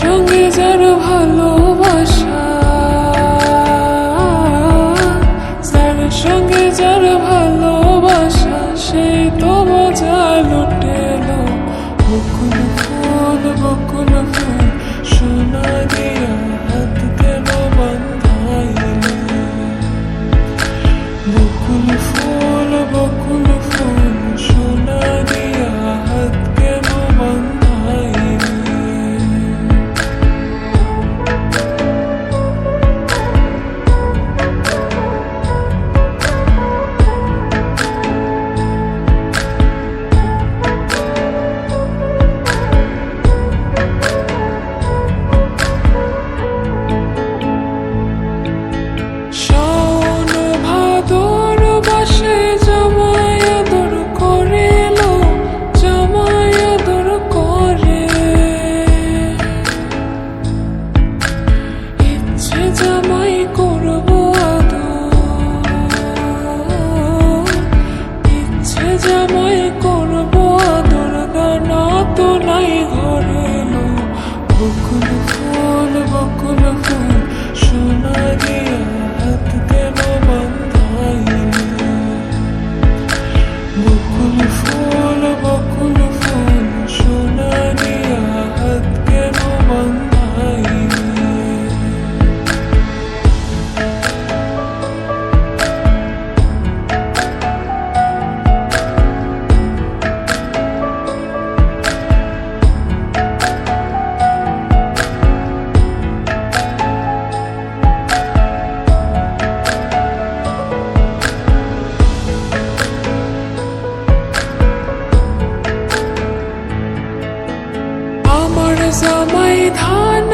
সঙ্গে যার ভালোবাসা, যার সঙ্গে যার ভালোবাসা, সেই তো মজা লুটেলো। বকুল ফুল সোনা দিয়া হাত কেন বান্ধাইলে? বকুল ফুল সোনা দিয়া হাত কেন বান্ধাইলে? জামাই করবো আদর, ইচ্ছে জামাই করবো আদর, গানা তো নাই ঘরে এলো। বকুল ফুল সোনা দিয়া হাত কেন বান্ধাইলে? বকুল ফুল সোনা দিয়া হাত কেন বান্ধাইলে? জামাই ধান